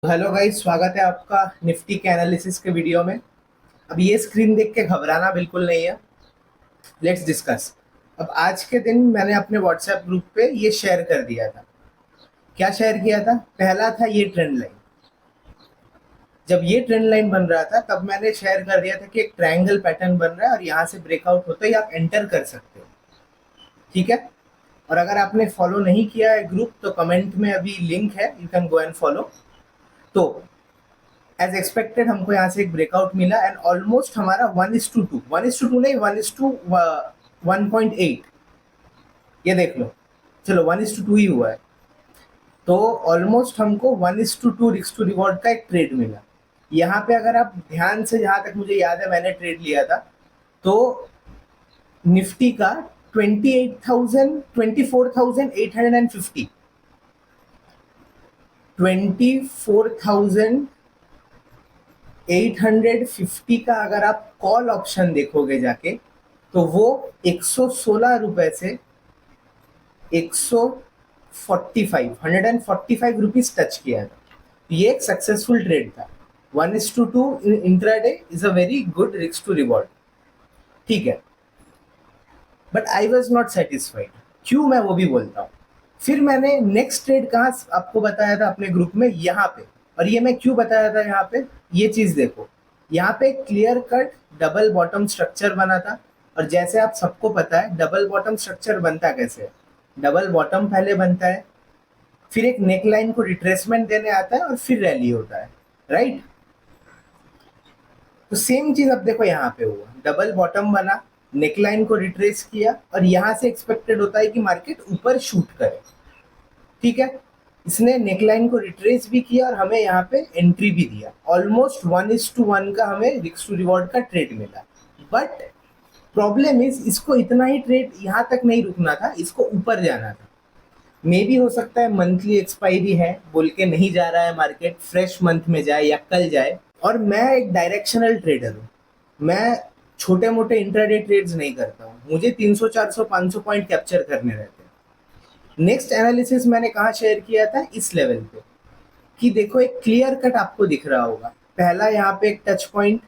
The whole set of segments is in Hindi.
हेलो गाइस, स्वागत है आपका निफ्टी के एनालिसिस के वीडियो में। अब ये स्क्रीन देख के घबराना बिल्कुल नहीं है। Let's discuss. अब आज के दिन मैंने अपने व्हाट्सएप ग्रुप पे ये शेयर कर दिया था। क्या शेयर किया था? पहला था ये ट्रेंड लाइन। जब ये ट्रेंड लाइन बन रहा था तब मैंने शेयर कर दिया था कि एक ट्रायंगल पैटर्न बन रहा है और यहाँ से ब्रेकआउट होते ही आप एंटर कर सकते हो। ठीक है। और अगर आपने फॉलो नहीं किया है ग्रुप तो कमेंट में अभी लिंक है, you can go and follow. तो एज एक्सपेक्टेड हमको यहाँ से एक ब्रेकआउट मिला एंड ऑलमोस्ट हमारा 1:2, 1:2 नहीं, 1:1.8। ये देख लो, चलो 1:2 ही हुआ है। तो ऑलमोस्ट हमको 1:2 रिस्क टू रिवॉर्ड का एक ट्रेड मिला। यहाँ पे अगर आप ध्यान से, जहाँ तक मुझे याद है मैंने ट्रेड लिया था, तो निफ्टी का 24,850 24,850 का अगर आप कॉल ऑप्शन देखोगे जाके तो वो 116 रुपए से 145 रुपीज टच किया था। ये एक सक्सेसफुल ट्रेड था। 1:2 intraday is a very good risk to reward. ठीक है, but I was not satisfied. क्यों, मैं वो भी बोलता हूँ। फिर मैंने नेक्स्ट ट्रेड कहाँ आपको बताया था अपने ग्रुप में, यहाँ पे। और ये मैं क्यों बताया था यहाँ पे, ये चीज देखो। यहाँ पे clear cut double bottom structure बना था। और जैसे आप सबको पता है डबल बॉटम स्ट्रक्चर बनता कैसे है। डबल बॉटम पहले बनता है, फिर एक नेकलाइन को रिट्रेसमेंट देने आता है और फिर रैली होता है, राइट। तो सेम चीज अब देखो यहाँ पे हुआ, डबल बॉटम बना, नेकलाइन को रिट्रेस किया और यहाँ से एक्सपेक्टेड होता है कि मार्केट ऊपर शूट करे। ठीक है, इसने नेकलाइन को रिट्रेस भी किया और हमें यहाँ पे एंट्री भी दिया। ऑलमोस्ट 1:1 का हमें रिस्क टू रिवॉर्ड का ट्रेड मिला। बट प्रॉब्लम इज, इसको इतना ही ट्रेड यहाँ तक नहीं रुकना था, इसको ऊपर जाना था। मे भी हो सकता है मंथली एक्सपायरी है बोल के नहीं जा रहा है मार्केट, फ्रेश मंथ में जाए या कल जाए। और मैं एक डायरेक्शनल ट्रेडर हूँ। मैं छोटे मोटे इंट्राडे ट्रेड्स नहीं करता हूँ। मुझे 300 400 500 पॉइंट कैप्चर करने रहते हैं। नेक्स्ट एनालिसिस मैंने कहाँ शेयर किया था, इस लेवल पे, कि देखो एक क्लियर कट आपको दिख रहा होगा। पहला यहाँ पे एक टच पॉइंट,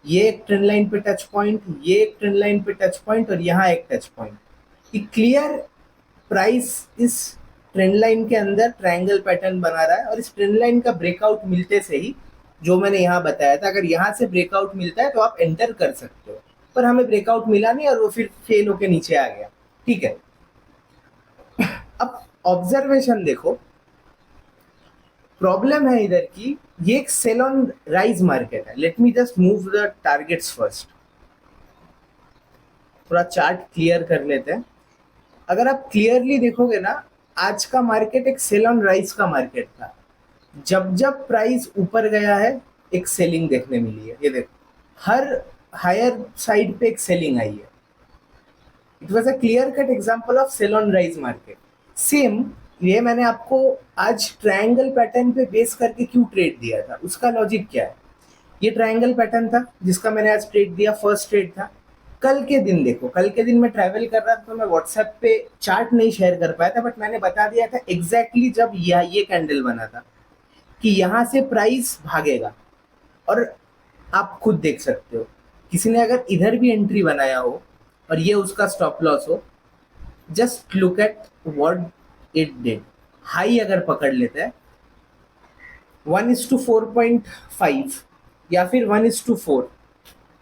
ये एक ट्रेंड लाइन पे टच पॉइंट, ये एक ट्रेंड लाइन पे टच पॉइंट और यहाँ एक टच पॉइंट। कि क्लियर प्राइस इस ट्रेंड लाइन के अंदर ट्रायंगल पैटर्न बना रहा है और इस ट्रेंड लाइन का ब्रेकआउट मिलते से ही, जो मैंने यहाँ बताया था, अगर यहाँ से ब्रेकआउट मिलता है तो आप एंटर कर सकते हो। पर हमें ब्रेकआउट मिला नहीं और वो फिर फेल होके नीचे आ गया। ठीक है, अब ऑब्जर्वेशन देखो। प्रॉब्लम है इधर की, ये एक सेल ऑन राइज मार्केट है। Let me just move the targets first. थोड़ा चार्ट क्लियर कर लेते हैं। अगर आप क्लियरली देखोगे ना, आज का मार्केट एक सेल ऑन राइज का मार्केट था। जब जब प्राइस ऊपर गया है एक सेलिंग देखने मिली है। ये देखो, हर हायर साइड पे एक सेलिंग आई है। It was a clear cut example of sell on rise market. Same ये मैंने आपको आज ट्रायंगल पैटर्न पे बेस करके क्यों ट्रेड दिया था, उसका लॉजिक क्या है। ये ट्रायंगल पैटर्न था जिसका मैंने आज ट्रेड दिया, फर्स्ट ट्रेड था। कल के दिन देखो, कल के दिन मैं ट्रैवल कर रहा था तो मैं व्हाट्सएप पे चार्ट नहीं शेयर कर पाया था, बट मैंने बता दिया था एग्जैक्टली जब ये कैंडल बना था कि यहाँ से प्राइस भागेगा। और आप खुद देख सकते हो, किसी ने अगर इधर भी एंट्री बनाया हो और ये उसका स्टॉप लॉस हो, just look at what it did. High अगर पकड़ लेता है 1:4.5 या फिर 1:4,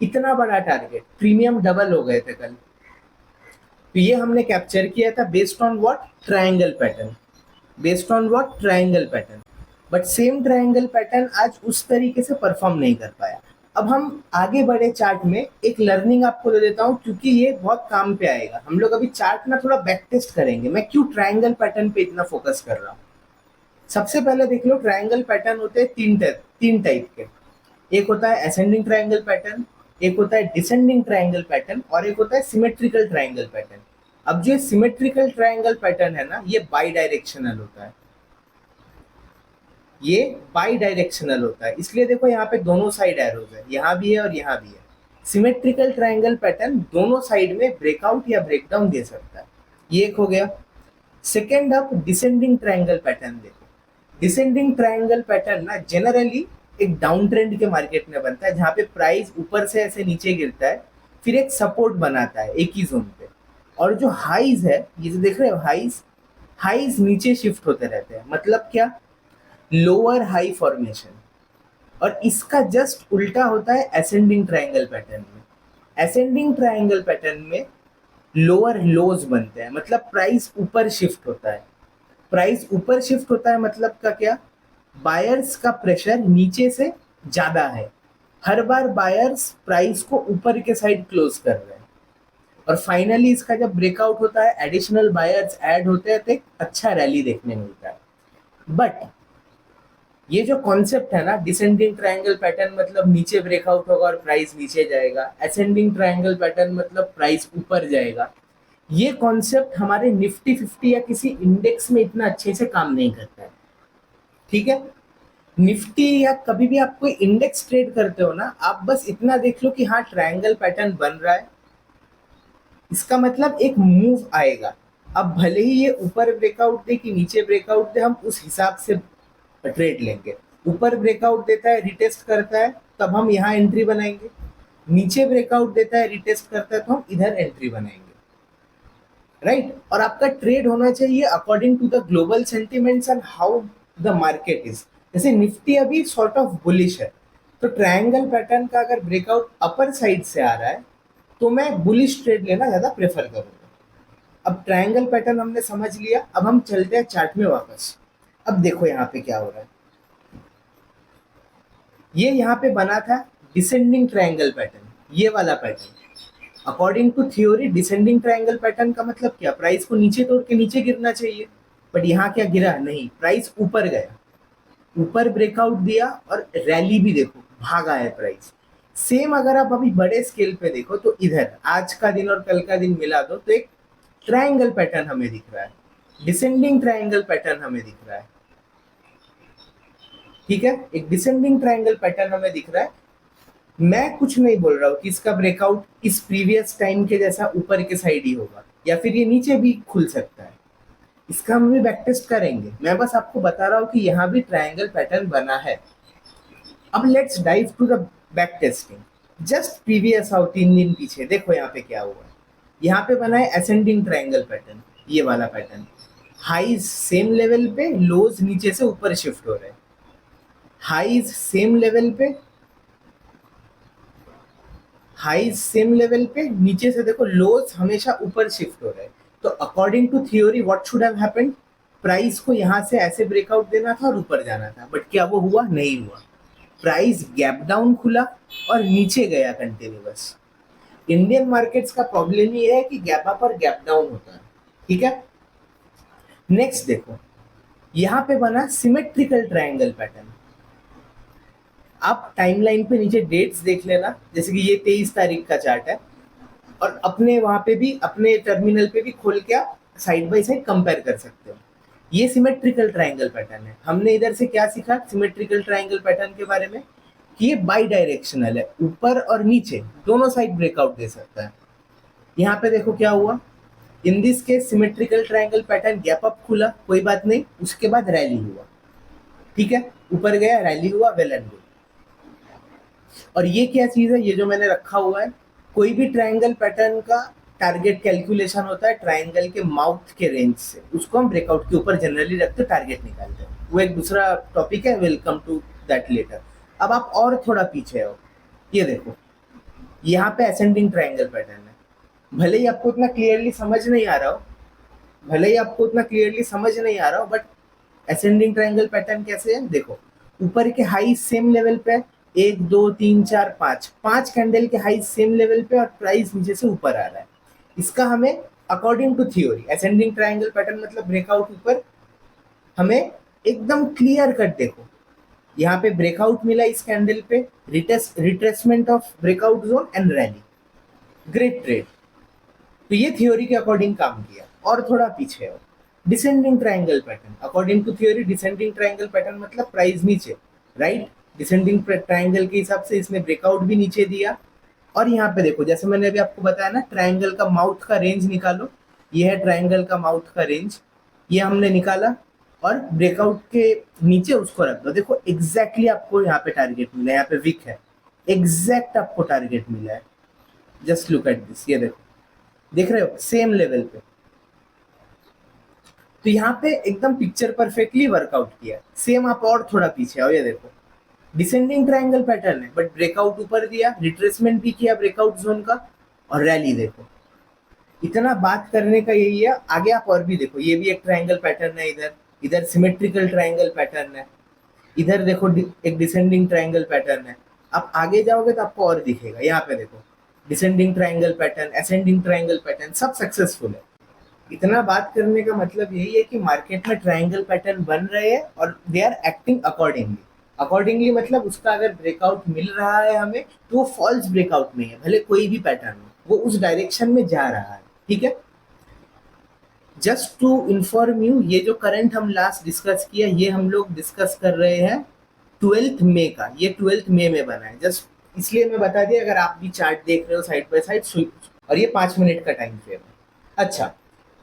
इतना बड़ा टारगेट, प्रीमियम डबल हो गए थे कल। तो ये हमने कैप्चर किया था based on what, triangle pattern. Based on what, triangle pattern. But same triangle pattern आज उस तरीके से परफॉर्म नहीं कर पाया। अब हम आगे बढ़े चार्ट में, एक लर्निंग आपको दे देता हूँ क्योंकि ये बहुत काम पे आएगा। हम लोग अभी चार्ट ना थोड़ा बैक टेस्ट करेंगे, मैं क्यों ट्रायंगल पैटर्न पे इतना फोकस कर रहा हूँ। सबसे पहले देख लो, ट्रायंगल पैटर्न होते हैं तीन टाइप के। एक होता है असेंडिंग ट्रायंगल पैटर्न, एक होता है डिसेंडिंग ट्रायंगल पैटर्न और एक होता है सिमेट्रिकल ट्रायंगल पैटर्न। अब जो सिमेट्रिकल ट्रायंगल पैटर्न है ना, ये बाई डायरेक्शनल होता है। ये बाई डायरेक्शनल होता है, इसलिए देखो यहाँ पे दोनों साइड एरोज है, यहाँ भी है और यहाँ भी है। सिमेट्रिकल ट्रायंगल पैटर्न दोनों साइड में ब्रेकआउट या ब्रेकडाउन दे सकता है। ये एक हो गया। सेकेंड, अब डिसेंडिंग ट्रायंगल पैटर्न देखो। डिसेंडिंग ट्रायंगल पैटर्न ना जनरली एक डाउन ट्रेंड के मार्केट में बनता है, जहां पे प्राइस ऊपर से ऐसे नीचे गिरता है, फिर एक सपोर्ट बनाता है एक ही जोन पे। और जो हाइज है, ये जो देख रहे हो हाइज, हाइज नीचे शिफ्ट होते रहते हैं, मतलब क्या, लोअर हाई फॉर्मेशन। और इसका जस्ट उल्टा होता है असेंडिंग ट्रायंगल पैटर्न में। असेंडिंग ट्रायंगल पैटर्न में लोअर लोज बनते हैं, मतलब प्राइस ऊपर शिफ्ट होता है। प्राइस ऊपर शिफ्ट होता है मतलब का क्या, बायर्स का प्रेशर नीचे से ज्यादा है, हर बार बायर्स प्राइस को ऊपर के साइड क्लोज कर रहे हैं। और फाइनली इसका जब ब्रेकआउट होता है, एडिशनल बायर्स ऐड होते हैं, तो एक अच्छा रैली देखने मिलता है। बट ये जो कॉन्सेप्ट है ना, डिसेंडिंग ट्रायंगल पैटर्न मतलब नीचे ब्रेकआउट होगा और प्राइस नीचे जाएगा, असेंडिंग ट्रायंगल पैटर्न मतलब प्राइस ऊपर जाएगा, ये कॉन्सेप्ट हमारे निफ्टी 50 या किसी इंडेक्स में इतना अच्छे से काम नहीं करता है। ठीक है, निफ्टी या कभी भी आप कोई इंडेक्स ट्रेड करते हो ना, आप बस इतना देख लो कि हाँ ट्रायंगल पैटर्न बन रहा है, इसका मतलब एक मूव आएगा। अब भले ही ये ऊपर ब्रेकआउट दे कि नीचे ब्रेकआउट दे, हम उस हिसाब से ट्रेड लेंगे। ऊपर ब्रेकआउट देता है, रिटेस्ट करता है, तब हम यहाँ एंट्री बनाएंगे। नीचे ब्रेकआउट देता है, रिटेस्ट करता है, तो हम इधर एंट्री बनाएंगे। राइट, और आपका ट्रेड होना चाहिए according to the global sentiments and how the market is. जैसे निफ्टी अभी सॉर्ट ऑफ बुलिश है, तो ट्रायंगल पैटर्न का अगर ब्रेकआउट अपर साइड से आ रहा है, तो मैं बुलिश ट्रेड लेना ज्यादा प्रेफर करूंगा। अब ट्रायंगल पैटर्न हमने समझ लिया, अब हम चलते हैं चार्ट में वापस। अब देखो यहाँ पे क्या हो रहा है, ये यहाँ पे बना था डिसेंडिंग ट्रायंगल पैटर्न, ये वाला पैटर्न। According to theory descending triangle pattern का मतलब क्या, प्राइस को नीचे तोड़ के नीचे गिरना चाहिए। बट यहाँ क्या गिरा, नहीं, प्राइस ऊपर गया, ऊपर ब्रेकआउट दिया और रैली भी देखो, भागा है प्राइस। सेम अगर आप अभी बड़े स्केल पे देखो, तो इधर आज का दिन और कल का दिन मिला दो, तो एक ट्रायंगल पैटर्न हमें दिख रहा है, डिसेंडिंग ट्रायंगल पैटर्न हमें दिख रहा है। ठीक है, एक डिसेंडिंग ट्रायंगल पैटर्न हमें दिख रहा है। मैं कुछ नहीं बोल रहा हूँ कि इसका ब्रेकआउट इस प्रीवियस टाइम के जैसा ऊपर के साइड ही होगा, या फिर ये नीचे भी खुल सकता है, इसका हम भी बैक टेस्ट करेंगे। मैं बस आपको बता रहा हूँ कि यहाँ भी ट्रायंगल पैटर्न बना है। अब let's dive to the back testing. Just previous आओ 3 दिन पीछे, देखो यहाँ पे क्या हुआ है। यहाँ पे बना है असेंडिंग ट्रायंगल पैटर्न, ये वाला पैटर्न। हाईज सेम लेवल पे, लोज नीचे से ऊपर शिफ्ट हो रहे हैं। हाईज सेम लेवल पे, हाईज सेम लेवल पे, नीचे से देखो लोज हमेशा ऊपर शिफ्ट हो रहे हैं। तो according to theory what should have happened, price को यहाँ से ऐसे ब्रेकआउट देना था और ऊपर जाना था, बट क्या वो हुआ, नहीं हुआ। प्राइस गैप डाउन खुला और नीचे गया कंटिन्यूअस। इंडियन मार्केट्स का प्रॉब्लम ये है कि गैप अप और गैप डाउन होता है। ठीक है, नेक्स्ट देखो, यहाँ पे बना सिमेट्रिकल ट्रायंगल पैटर्न। आप टाइमलाइन पे नीचे डेट्स देख लेना, जैसे कि ये 23 तारीख का चार्ट है, और अपने वहां पे भी, अपने टर्मिनल पे भी खोल के आप साइड बाय साइड कंपेयर कर सकते हो। ये सिमेट्रिकल ट्रायंगल पैटर्न है। हमने इधर से क्या सीखा सिमेट्रिकल ट्रायंगल पैटर्न के बारे में, कि ये बाई डायरेक्शनल है, ऊपर और नीचे दोनों साइड ब्रेकआउट दे सकता है। यहाँ पे देखो क्या हुआ, in this case symmetrical triangle pattern gap up खुला, कोई बात नहीं, उसके बाद रैली हुआ। ठीक है, ऊपर गया, रैली हुआ, वेल एंड गुड। और ये क्या चीज है, ये जो मैंने रखा हुआ है, कोई भी ट्रायंगल पैटर्न का टारगेट कैलकुलेशन होता है ट्रायंगल के माउथ के रेंज से, उसको हम ब्रेकआउट के ऊपर जनरली रखते टारगेट निकालते हैं। वो एक दूसरा टॉपिक है, well come to that later. अब आप और थोड़ा पीछे हो, ये देखो, यहाँ पे असेंडिंग ट्रायंगल पैटर्न है। भले ही आपको उतना क्लियरली समझ नहीं आ रहा हो, भले ही आपको उतना क्लियरली समझ नहीं आ रहा हो, बट असेंडिंग ट्रायंगल पैटर्न कैसे है, देखो, ऊपर के हाई सेम लेवल पे, 1 2 3 4 5, 5 कैंडल के हाई सेम लेवल पे, और प्राइस नीचे से ऊपर आ रहा है। इसका हमें according to theory ascending triangle pattern मतलब ब्रेकआउट ऊपर, हमें एकदम क्लियर कट देखो, यहाँ पे ब्रेकआउट मिला इस कैंडल पे, retracement of breakout zone and rally, great trade. तो ये थ्योरी के अकॉर्डिंग काम किया। और थोड़ा पीछे हो, descending triangle pattern, according to theory descending triangle pattern मतलब प्राइस नीचे, राइट। डिसेंडिंग ट्रायंगल के हिसाब से इसने ब्रेकआउट भी नीचे दिया। और यहाँ पे देखो, जैसे मैंने अभी आपको बताया ना, ट्रायंगल का माउथ का रेंज निकालो, ये है ट्रायंगल का माउथ का रेंज, ये हमने निकाला, और ब्रेकआउट के नीचे उसको रख दो। देखो एग्जैक्टली आपको यहाँ पे टारगेट मिला है, यहाँ पे विक है, एग्जैक्ट आपको टारगेट मिला है। जस्ट लुक एट दिस, ये देखो, देख रहे हो सेम लेवल पे। तो यहाँ पे एकदम पिक्चर परफेक्टली वर्कआउट किया। सेम आप और थोड़ा पीछे आओ, ये देखो डिसेंडिंग ट्रायंगल पैटर्न है, बट ब्रेकआउट ऊपर दिया, रिट्रेसमेंट भी किया ब्रेकआउट जोन का, और रैली देखो। इतना बात करने का यही है। आगे आप और भी देखो, ये भी एक ट्रायंगल पैटर्न है, इधर इधर सिमेट्रिकल ट्रायंगल पैटर्न है, इधर देखो एक डिसेंडिंग ट्रायंगल पैटर्न है। आप आगे जाओगे तो आपको और दिखेगा। यहाँ पे देखो descending triangle pattern, ascending triangle pattern, सब सक्सेसफुल है। इतना बात करने का मतलब यही है कि मार्केट में ट्रायंगल पैटर्न बन रहे हैं और they are acting accordingly. Accordingly मतलब उसका अगर ब्रेकआउट मिल रहा है हमें, तो वो फॉल्स ब्रेकआउट नहीं है, भले कोई भी पैटर्न हो, वो उस डायरेक्शन में जा रहा है। ठीक है, जस्ट टू इन्फॉर्म यू, ये जो करंट हम लास्ट डिस्कस किया, ये हम लोग डिस्कस कर रहे हैं 12 मई का। ये 12 मई में बना है, जस्ट इसलिए मैं बता दिया। अगर आप भी चार्ट देख रहे हो साइड बाय साइड, और ये 5 मिनट का टाइम फ्रेम है। अच्छा,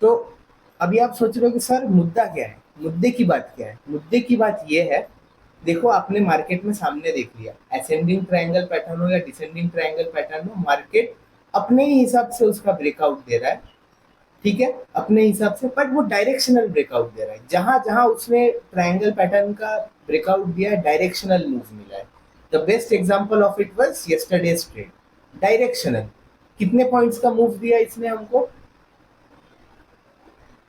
तो अभी आप सोच रहे हो कि सर मुद्दा क्या है, मुद्दे की बात क्या है? मुद्दे की बात ये है, देखो आपने मार्केट में सामने देख लिया, असेंडिंग ट्रायंगल पैटर्न हो या डिसेंडिंग ट्रायंगल पैटर्न हो, मार्केट अपने ही हिसाब से उसका ब्रेकआउट दे रहा है। ठीक है, अपने हिसाब से, बट वो डायरेक्शनल ब्रेकआउट दे रहा है। जहां जहां उसने ट्रायंगल पैटर्न का ब्रेकआउट दिया है, डायरेक्शनल मूव मिला है। The best example of it was yesterday's trade, directional. कितने पॉइंट्स का मूव दिया इसने हमको?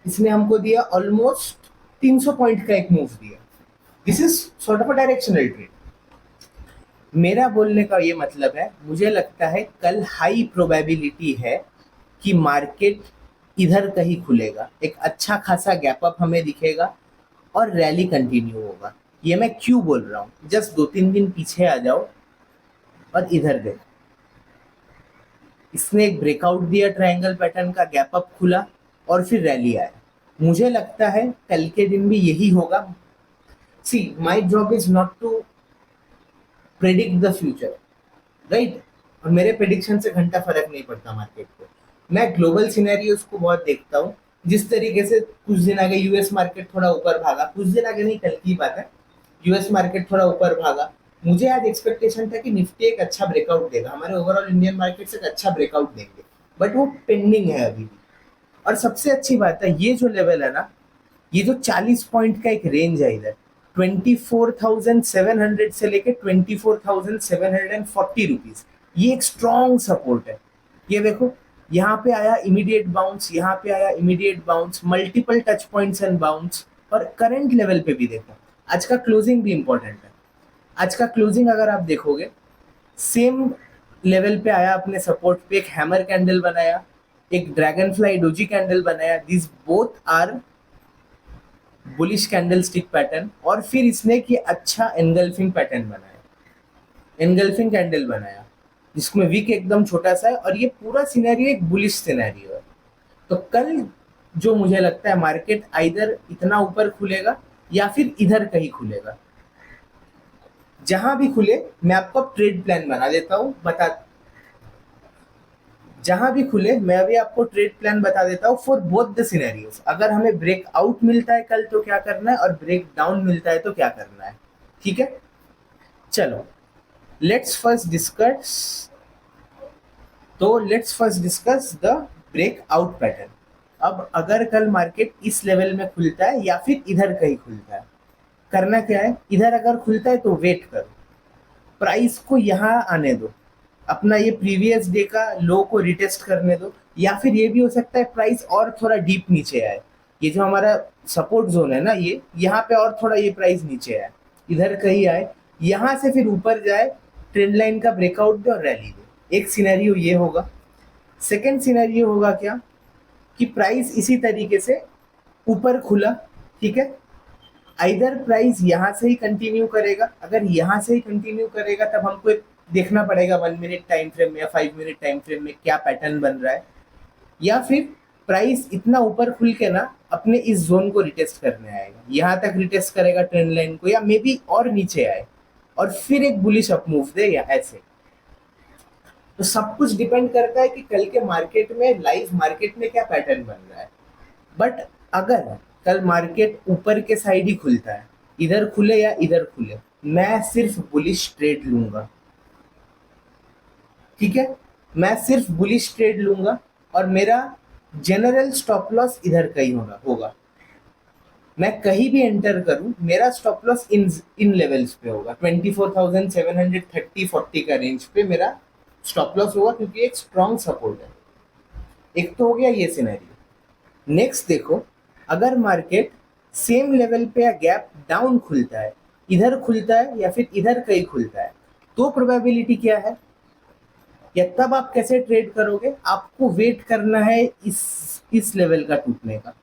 इसने हमको दिया ऑलमोस्ट 300 पॉइंट का एक मूव दिया। This is sort of a directional trade. मेरा बोलने का ये मतलब है, मुझे लगता है कल हाई प्रोबेबिलिटी है कि मार्केट इधर कहीं खुलेगा, एक अच्छा खासा गैप अप हमें दिखेगा और रैली कंटिन्यू होगा। ये मैं क्यों बोल रहा हूँ, जस्ट 2-3 दिन पीछे आ जाओ और इधर देखो, इसने एक ब्रेकआउट दिया, ट्रायंगल पैटर्न का गैप अप खुला और फिर रैली आया। मुझे लगता है कल के दिन भी यही होगा। See, my job is not to predict the future, right? और मेरे प्रेडिक्शन से घंटा फर्क नहीं पड़ता मार्केट को। मैं ग्लोबल सिनेरियोज को बहुत देखता हूँ। जिस तरीके से कुछ दिन आगे यूएस मार्केट थोड़ा ऊपर भागा, कुछ दिन आगे नहीं, कल की बात है, यूएस मार्केट थोड़ा ऊपर भागा। मुझे आज एक्सपेक्टेशन था कि निफ्टी एक अच्छा ब्रेकआउट देगा, हमारे ओवरऑल इंडियन मार्केट से एक अच्छा ब्रेकआउट देंगे, बट वो पेंडिंग है अभी भी। और सबसे अच्छी बात है, ये जो लेवल है ना, ये जो 40 पॉइंट का एक रेंज है इधर, 24,700 से लेके 24,740 रुपीज, ये एक स्ट्रॉन्ग सपोर्ट है। ये देखो, यहाँ पे आया इमीडिएट बाउंस, यहाँ पे आया immediate bounce, multiple touch points and bounce. और करंट लेवल पे भी देखो, आज का क्लोजिंग भी इंपॉर्टेंट है। आज का क्लोजिंग अगर आप देखोगे, सेम लेवल पे आया अपने सपोर्ट पे, एक हैमर कैंडल बनाया, एक ड्रैगन फ्लाई डोजी कैंडल बनाया, this both are bullish candlestick pattern. और फिर इसने कि अच्छा एनगल्फिंग पैटर्न बनाया, एनगल्फिंग कैंडल बनाया, जिसमें वीक एकदम छोटा सा है, और ये पूरा सिनेरियो एक बुलिश सिनेरियो है। तो कल जो मुझे लगता है, मार्केट आइदर इतना ऊपर खुलेगा या फिर इधर कहीं खुलेगा। जहां भी खुले, मैं आपको ट्रेड प्लान बना देता हूं, जहां भी खुले मैं अभी आपको ट्रेड प्लान बता देता हूँ फॉर बोथ द सिनेरियोज। अगर हमें ब्रेक आउट मिलता है कल तो क्या करना है, और ब्रेक डाउन मिलता है तो क्या करना है। ठीक है, चलो let's first discuss the breakout pattern. अब अगर कल मार्केट इस लेवल में खुलता है या फिर इधर कहीं खुलता है, करना क्या है? इधर अगर खुलता है तो वेट करो, प्राइस को यहाँ आने दो, अपना ये प्रीवियस डे का लो को रिटेस्ट करने दो, या फिर ये भी हो सकता है प्राइस और थोड़ा डीप नीचे आए। ये जो हमारा सपोर्ट जोन है ना, ये यहाँ पे और थोड़ा ये प्राइस नीचे आए, इधर कहीं आए, यहाँ से फिर ऊपर जाए, ट्रेंड लाइन का ब्रेकआउट दे और रैली दे। एक सिनेरियो ये होगा। सेकेंड सिनेरियो होगा क्या, कि प्राइस इसी तरीके से ऊपर खुला, ठीक है, आइदर प्राइस यहाँ से ही कंटिन्यू करेगा। अगर यहाँ से ही कंटिन्यू करेगा तब हमको एक देखना पड़ेगा 1 मिनट टाइम फ्रेम में या 5 मिनट टाइम फ्रेम में क्या पैटर्न बन रहा है, या फिर प्राइस इतना ऊपर खुल के ना अपने इस जोन को रिटेस्ट करने आएगा, यहाँ तक रिटेस्ट करेगा ट्रेंड लाइन को, या मे बी और नीचे आए और फिर एक बुलिश अप मूव दे, या ऐसे। तो सब कुछ डिपेंड करता है कि कल के मार्केट में, लाइव मार्केट में क्या पैटर्न बन रहा है। बट अगर कल मार्केट ऊपर के साइड ही खुलता है, इधर खुले या इधर खुले, मैं सिर्फ बुलिश ट्रेड लूंगा। ठीक है, मैं सिर्फ बुलिश ट्रेड लूंगा और मेरा जनरल स्टॉप लॉस इधर का ही होगा। मैं कहीं भी एंटर करूं, मेरा स्टॉप लॉस इन लेवल्स पे होगा, 24,730 40 का रेंज पे मेरा स्टॉप लॉस होगा, क्योंकि एक स्ट्रॉन्ग सपोर्ट है। एक तो हो गया ये सिनेरियो। नेक्स्ट देखो, अगर मार्केट सेम लेवल पे या गैप डाउन खुलता है, इधर खुलता है या फिर इधर कहीं खुलता है, तो प्रोबेबिलिटी क्या है, या तब आप कैसे ट्रेड करोगे? आपको वेट करना है इस लेवल का टूटने का।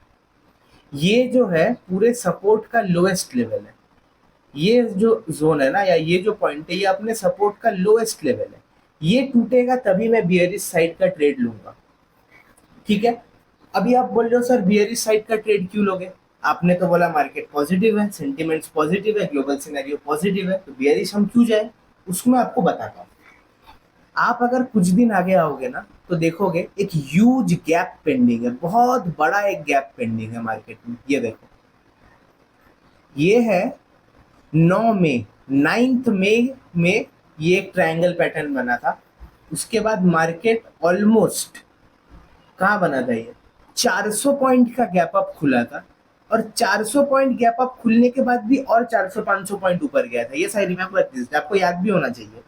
ये जो है पूरे सपोर्ट का लोएस्ट लेवल है, ये जो जोन है ना, या ये जो पॉइंट है, ये अपने सपोर्ट का लोएस्ट लेवल है। ये टूटेगा तभी मैं बियरिश साइड का ट्रेड लूंगा। ठीक है, अभी आप बोल रहे हो सर बियरिश साइड का ट्रेड क्यों लोगे? आपने तो बोला मार्केट पॉजिटिव है, सेंटिमेंट्स पॉजिटिव है, ग्लोबल सिनेरियो पॉजिटिव है, तो बियरिश हम क्यों जाए? उसको मैं आपको बताता हूँ। आप अगर कुछ दिन आगे आओगे ना, तो देखोगे एक ह्यूज गैप पेंडिंग है, बहुत बड़ा एक गैप पेंडिंग है मार्केट में। ये देखो, ये है 9 मई, 9 मई में ये एक ट्रायंगल पैटर्न बना था। उसके बाद मार्केट ऑलमोस्ट कहाँ बना था, ये 400 पॉइंट का गैप अप खुला था, और 400 पॉइंट गैप अप खुलने के बाद भी और 400-500 पॉइंट ऊपर गया था। ये सारी रिमेंबर, आपको याद भी होना चाहिए।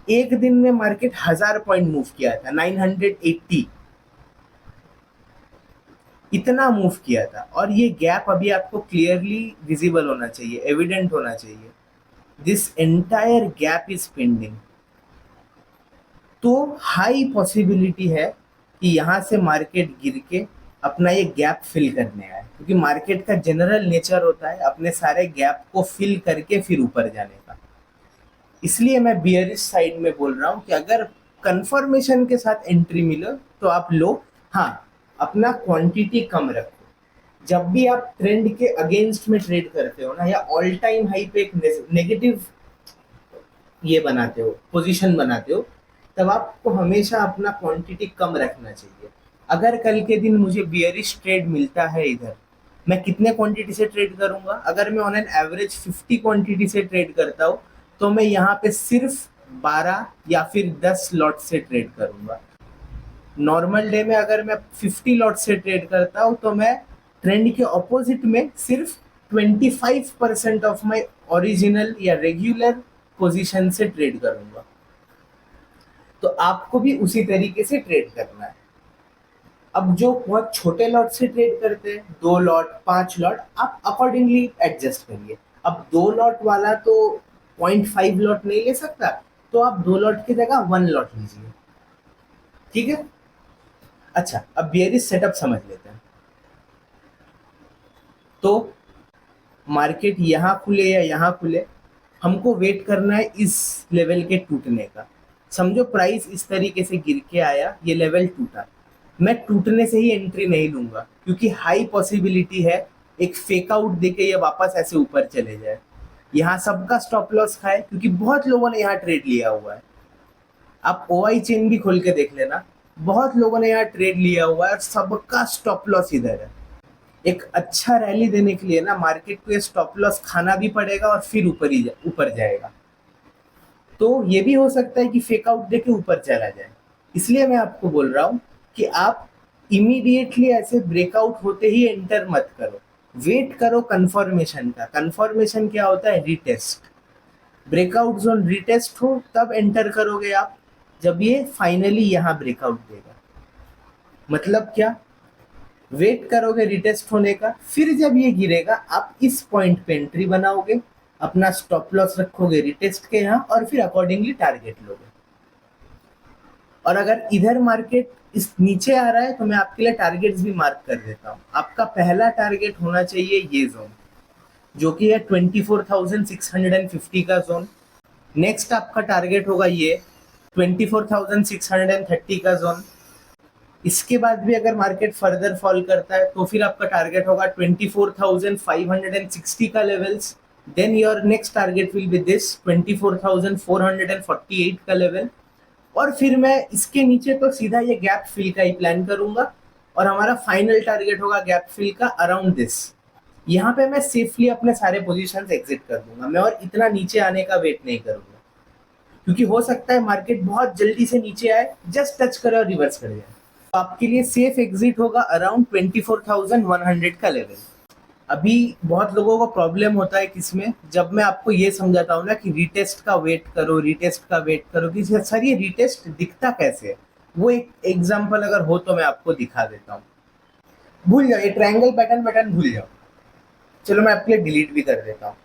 एक दिन में मार्केट 1000 पॉइंट मूव किया था, 980 इतना मूव किया था। और ये गैप अभी आपको क्लियरली विजिबल होना चाहिए, एविडेंट होना चाहिए। This entire gap is pending. तो हाई पॉसिबिलिटी है कि यहाँ से मार्केट गिर के अपना ये गैप फिल करने आए, क्योंकि मार्केट का जनरल नेचर होता है अपने सारे गैप को फिल करके फिर ऊपर जाने का। इसलिए मैं बियरिश साइड में बोल रहा हूँ कि अगर कंफर्मेशन के साथ एंट्री मिले तो आप लो। हाँ, अपना क्वांटिटी कम रखो। जब भी आप ट्रेंड के अगेंस्ट में ट्रेड करते हो ना, या ऑल टाइम हाई पे एक नेगेटिव ये बनाते हो, पोजीशन बनाते हो, तब आपको हमेशा अपना क्वांटिटी कम रखना चाहिए। अगर कल के दिन मुझे बियरिश ट्रेड मिलता है इधर, मैं कितने क्वांटिटी से ट्रेड करूंगा? अगर मैं ऑन एन एवरेज 50 क्वांटिटी से ट्रेड करता हूँ, तो मैं यहाँ पे सिर्फ 12 या फिर 10 लॉट से ट्रेड करूंगा। नॉर्मल डे में अगर मैं 50 लॉट से ट्रेड करता हूँ, तो मैं ट्रेंड के ऑपोजिट में सिर्फ 25% ऑफ माई ओरिजिनल या रेगुलर पोजीशन से ट्रेड करूंगा। तो आपको भी उसी तरीके से ट्रेड करना है। अब जो बहुत छोटे लॉट से ट्रेड करते हैं, 2 लॉट 5 लॉट, आप अकॉर्डिंगली एडजस्ट करिए। अब 2 लॉट वाला तो 0.5 लॉट नहीं ले सकता, तो आप 2 लॉट की जगह 1 लॉट लीजिए। ठीक है, अच्छा, अब बियरिश सेटअप समझ लेते हैं। तो मार्केट यहाँ खुले या यहाँ खुले, हमको वेट करना है इस लेवल के टूटने का। समझो प्राइस इस तरीके से गिर के आया, ये लेवल टूटा, मैं टूटने से ही एंट्री नहीं लूंगा, क्योंकि हाई पॉसिबिलिटी है एक फेक आउट देके ये वापस ऐसे ऊपर चले जाए। यहाँ सबका स्टॉप लॉस खाए, क्योंकि बहुत लोगों ने यहाँ ट्रेड लिया हुआ है। आप ओआई चेन भी खोल के देख लेना, बहुत लोगों ने यहाँ ट्रेड लिया हुआ है और सबका स्टॉप लॉस इधर है। एक अच्छा रैली देने के लिए ना मार्केट को ये स्टॉप लॉस खाना भी पड़ेगा और फिर ऊपर जाएगा। तो ये भी हो सकता है कि फेक आउट देके ऊपर चला जाए। इसलिए मैं आपको बोल रहा हूँ कि आप इमीडिएटली ऐसे ब्रेकआउट होते ही एंटर मत करो, वेट करो कंफर्मेशन का। कंफर्मेशन क्या होता है? रीटेस्ट। ब्रेकआउट जोन रीटेस्ट हो तब एंटर करोगे आप, जब ये फाइनली यहाँ ब्रेकआउट देगा। मतलब क्या? वेट करोगे रिटेस्ट होने का, फिर जब ये गिरेगा आप इस पॉइंट पे एंट्री बनाओगे, अपना स्टॉप लॉस रखोगे रिटेस्ट के यहाँ, और फिर अकॉर्डिंगली टारगेट लोगे। और अगर इधर मार्केट इस नीचे आ रहा है, तो मैं आपके लिए टारगेट्स भी मार्क कर देता हूँ। आपका पहला टारगेट होना चाहिए ये जोन, जो कि है 24,650 का जोन। नेक्स्ट आपका टारगेट होगा ये 24,630 का जोन। इसके बाद भी अगर मार्केट फर्दर फॉल करता है, तो फिर आपका टारगेट होगा 24,560 का levels. Then your next target will be this 24,448 का लेवल। और फिर मैं इसके नीचे तो सीधा ये गैप फिल का ही प्लान करूंगा, और हमारा फाइनल टारगेट होगा गैप फिल का अराउंड दिस। यहाँ पे मैं सेफली अपने सारे पोजीशंस एग्जिट कर दूंगा मैं, और इतना नीचे आने का वेट नहीं करूंगा, क्योंकि हो सकता है मार्केट बहुत जल्दी से नीचे आए, जस्ट टच करे और रिवर्स कर जाए। तो आपके लिए सेफ एग्जिट होगा अराउंड 24,100 का लेवल। अभी बहुत लोगों को प्रॉब्लम होता है किसमें, जब मैं आपको ये समझाता हूँ ना कि रीटेस्ट का वेट करो, रीटेस्ट का वेट करो, कि सर ये रीटेस्ट दिखता कैसे है, वो एक एग्जांपल अगर हो तो मैं आपको दिखा देता हूँ। भूल जाओ ये ट्रायंगल पैटर्न पैटर्न भूल जाओ, चलो मैं आपके लिए डिलीट भी कर देता हूँ।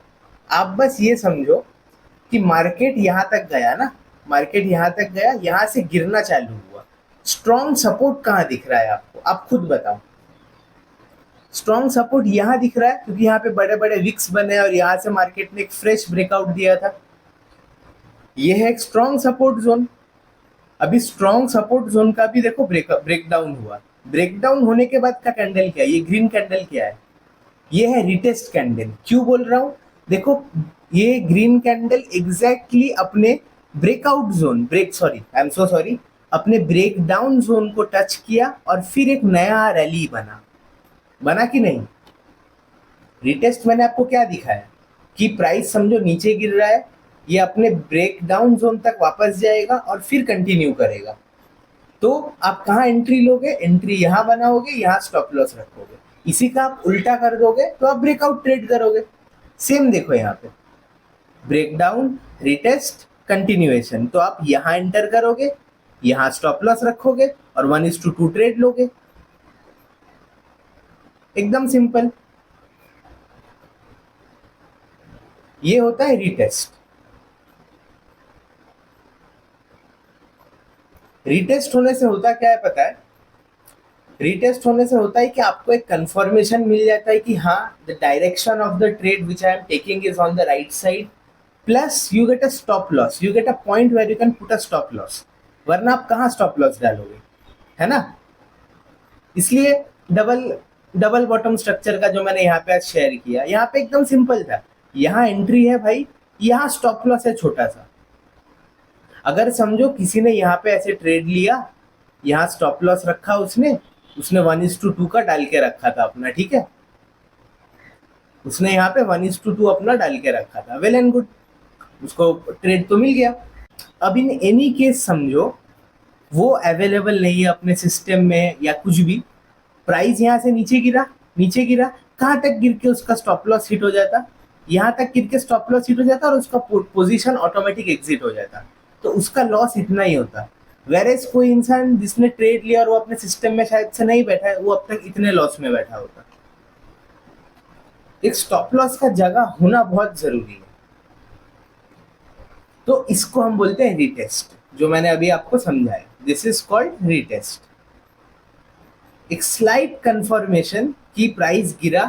आप बस ये समझो कि मार्केट यहाँ तक गया ना, मार्केट यहाँ तक गया, यहाँ से गिरना चालू हुआ। स्ट्रॉन्ग सपोर्ट कहाँ दिख रहा है आपको, आप खुद बताओ। स्ट्रॉन्ग सपोर्ट यहाँ दिख रहा है क्योंकि यहाँ पे बड़े बड़े विक्स बने और यहाँ से मार्केट ने एक फ्रेश ब्रेकआउट दिया था। ये है एक स्ट्रॉन्ग सपोर्ट जोन। अभी स्ट्रॉन्ग सपोर्ट जोन का भी देखो ब्रेकडाउन हुआ। ब्रेकडाउन होने के बाद का कैंडल क्या है, ये ग्रीन कैंडल क्या है, ये है रिटेस्ट कैंडल। क्यों बोल रहा हूँ, देखो ये ग्रीन कैंडल एग्जैक्टली अपने ब्रेकआउट जोन अपने ब्रेकडाउन जोन को टच किया और फिर एक नया रैली बना कि नहीं। रिटेस्ट मैंने आपको क्या दिखाया कि प्राइस समझो नीचे गिर रहा है, ये अपने ब्रेकडाउन जोन तक वापस जाएगा और फिर कंटिन्यू करेगा। तो आप कहाँ एंट्री लोगे, एंट्री यहाँ बनाओगे, यहाँ स्टॉप लॉस रखोगे। इसी का आप उल्टा कर दोगे तो आप ब्रेकआउट ट्रेड करोगे। सेम देखो यहाँ पे ब्रेकडाउन, रिटेस्ट, कंटिन्यूएशन, तो आप यहाँ एंटर करोगे, यहाँ स्टॉप लॉस रखोगे और 1:2 ट्रेड लोगे। एकदम सिंपल। ये होता है रिटेस्ट। रिटेस्ट होने से होता क्या है पता है, रिटेस्ट होने से होता है कि आपको एक कंफर्मेशन मिल जाता है कि हाँ the direction of the trade which I am taking is on the right side, plus you get a stop loss, you get a point where you can put a stop loss. वरना आप कहाँ स्टॉप लॉस डालोगे, है ना। इसलिए डबल बॉटम स्ट्रक्चर का जो मैंने यहाँ पे आज शेयर किया, यहाँ पे एकदम सिंपल था। यहाँ एंट्री है भाई, यहाँ स्टॉप लॉस है छोटा सा। अगर समझो किसी ने यहाँ पे ऐसे ट्रेड लिया, यहाँ स्टॉप लॉस रखा उसने 1:2 का डाल के रखा था अपना, ठीक है, उसने यहाँ पे 1:2 अपना डाल के रखा था, वेल एंड गुड, उसको ट्रेड तो मिल गया। अब इन एनी केस समझो वो अवेलेबल नहीं है अपने सिस्टम में या कुछ भी, प्राइस यहाँ से नीचे गिरा, कहाँ तक गिर के उसका स्टॉप लॉस हिट हो जाता, यहाँ तक गिर के स्टॉप लॉस हिट हो जाता और उसका पोजीशन ऑटोमेटिक एग्जिट हो जाता, तो उसका लॉस इतना ही होता। वेरेज कोई इंसान जिसने ट्रेड लिया और वो अपने सिस्टम में शायद से नहीं बैठा है, वो अब तक इतने लॉस में बैठा होता। एक स्टॉप लॉस का जगह होना बहुत जरूरी है। तो इसको हम बोलते हैं रीटेस्ट, जो मैंने अभी आपको समझाया, दिस इज कॉल्ड रीटेस्ट। एक स्लाइट कंफर्मेशन कि प्राइस गिरा,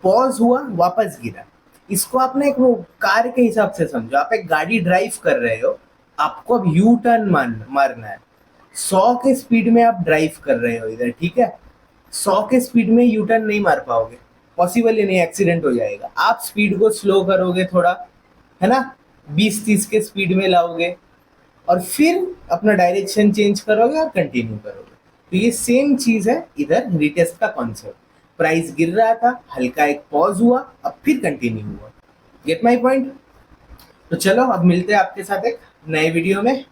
पॉज हुआ, वापस गिरा। इसको आपने एक वो कार के हिसाब से समझो। आप एक गाड़ी ड्राइव कर रहे हो, आपको अब यू टर्न मारना है, 100 के स्पीड में आप ड्राइव कर रहे हो इधर, ठीक है, 100 के स्पीड में यू टर्न नहीं मार पाओगे, पॉसिबल ही नहीं, एक्सीडेंट हो जाएगा। आप स्पीड को स्लो करोगे थोड़ा, है ना, 20-30 के स्पीड में लाओगे और फिर अपना डायरेक्शन चेंज करोगे और कंटिन्यू करोगे। तो ये सेम चीज है इधर रिटेस्ट का कॉन्सेप्ट। प्राइस गिर रहा था, हल्का एक पॉज हुआ, अब फिर कंटिन्यू हुआ। Get my point. तो चलो अब मिलते हैं आपके साथ एक नए वीडियो में।